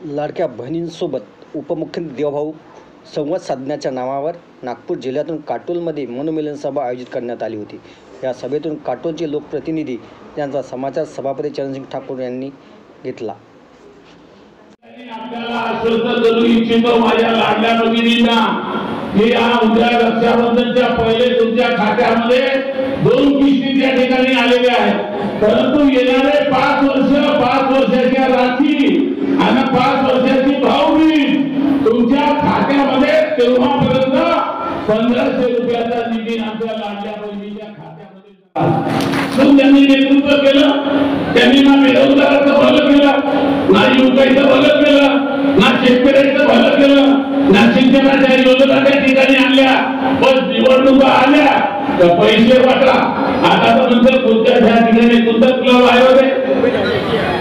लाडक्या बहिणींसोबत उपमुख्यमंत्री देवभाऊ संवाद साधण्याच्या नावावर नागपूर जिल्ह्यातून काटोलमध्ये मनोमिलन सभा आयोजित करण्यात आली होती। या सभेतून काटोलचे लोकप्रतिनिधी यांचा समाचार सभापती चरणसिंग ठाकूर यांनी घेतला। आपल्याला आश्वस्त करू इच्छितो माझ्या लाडल्या भगिनींना की या उद्या रक्षाबंधनच्या पहिले तुमच्या खात्यामध्ये 2 किस्ती त्या ठिकाणी आलेल्या आहेत। परंतु येणारे 5 वर्षाच्या राखी आणि 5 वर्षाची भाऊबीज तुमच्या खात्यामध्ये तेव्हापर्यंत 1500 रुपयाचा निधी आमच्या लाडल्या बहिणीच्या खात्यामध्ये त्यांनी नेतृत्व केलं। त्यांनी ना बेरोजगाराचं भलं केलं, ना युवकांचं भलं केलं, ना शेतकऱ्यांचं भलं केलं, ना शिक्षणाच्या योजना त्या ठिकाणी आणल्या। पण निवडणुका आल्या तर पैसे वाटा। आता तर नंतर कोणत्या त्या ठिकाणी कोणता क्लब आहे होते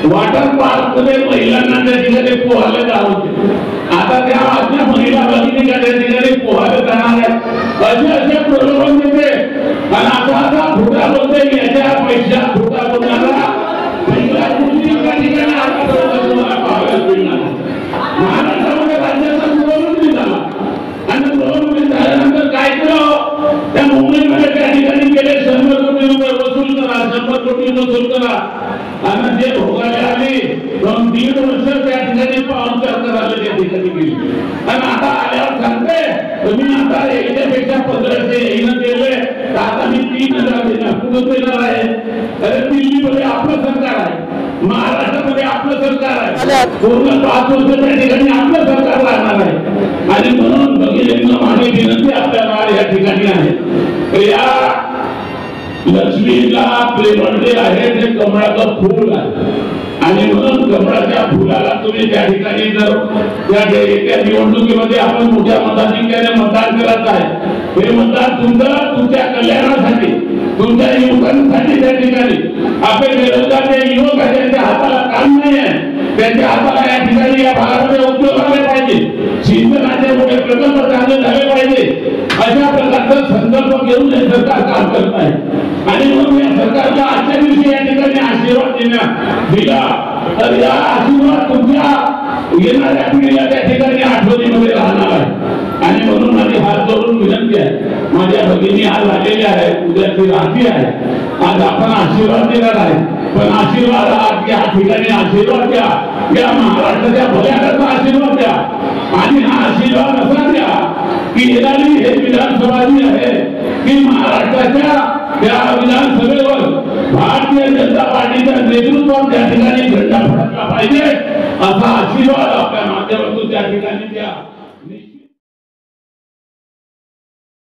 वॉटर पार्क मध्ये महिलांना त्या ठिकाणी पोहायला जावं। आता त्या आपल्या महिला भगिनी त्या ठिकाणी पोहायला जाणार आहे। असे प्रलोभन देते आणि आता खोटा बोलते की याच्या पैसा खोटा बोलणारा पहिला कुठली त्या ठिकाणी आतापर्यंत तुम्हाला पाहायला मिळणार। महाराष्ट्रामध्ये राज्याचा गृहमंत्री झाला आणि गृहमंत्री झाल्यानंतर काय केलं, त्या मुंबईमध्ये त्या ठिकाणी गेले 100 कोटी रुपये वसूल करा, 100 कोटी वसूल करा आणि जे भोगायला आली 2-3 वर्ष त्या ठिकाणी पाहुणचार करायला त्या ठिकाणी गेली आणि आता आल्यावर सांगते तुम्ही आता याच्यापेक्षा 1500 येणं केले तर आता मी 3000 देणार कुठं देणार आहे। अरे दिल्लीमध्ये आपलं सरकार आहे, महाराष्ट्रामध्ये आपलं सरकार आहे, पूर्ण 5 वर्ष त्या ठिकाणी आपलं सरकार राहणार आहे। आणि म्हणून भगिनींना माझी विनंती आपल्याला या ठिकाणी आहे, या लक्ष्मीला प्रेमळले आहे ते कमळाचं फूल आहे आणि म्हणून कमळाच्या फुलाला तुम्ही त्या ठिकाणी जर त्या निवडणुकीमध्ये आपण मोठ्या मताधिक्याने मतदान करायचं आहे। हे मतदान तुमच्या कल्याणासाठी, तुमच्या युवकांसाठी त्या ठिकाणी आपले बेरोजगार जे युवक आहेत त्यांच्या हाताला काम नाही आहे, त्यांच्या हाताला या ठिकाणी या भागामध्ये उद्योग आले पाहिजे, सिंचनाचे मोठे प्रकल्प चालू झाले पाहिजे, अशा प्रकारचा संकल्प घेऊन हे सरकार काम करत आहे। आणि म्हणून या सरकारला आजच्या दिवशी या ठिकाणी आशीर्वाद दिला तर या आशीर्वाद तुमच्या येणाऱ्या पिढीला त्या ठिकाणी आठवणीमध्ये राहणार आहे। आणि म्हणून माझी हात जोडून विनंती आहे, माझ्या भगिनी आज आलेल्या आहेत, उद्याची राखी आहे, आज आपण आशीर्वाद देणार आहे, पण आशीर्वाद आज या ठिकाणी आशीर्वाद द्या, या महाराष्ट्राच्या भल्याचा आशीर्वाद द्या। आणि हा आशीर्वाद असा द्या की येणारी हे विधानसभा जी आहे की महाराष्ट्राच्या त्या विधानसभेवर भारतीय जनता पार्टीच्या नेतृत्वात त्या ठिकाणी झेंडा फडकला पाहिजे असा आशीर्वाद आपल्या माध्यमातून त्या ठिकाणी द्या।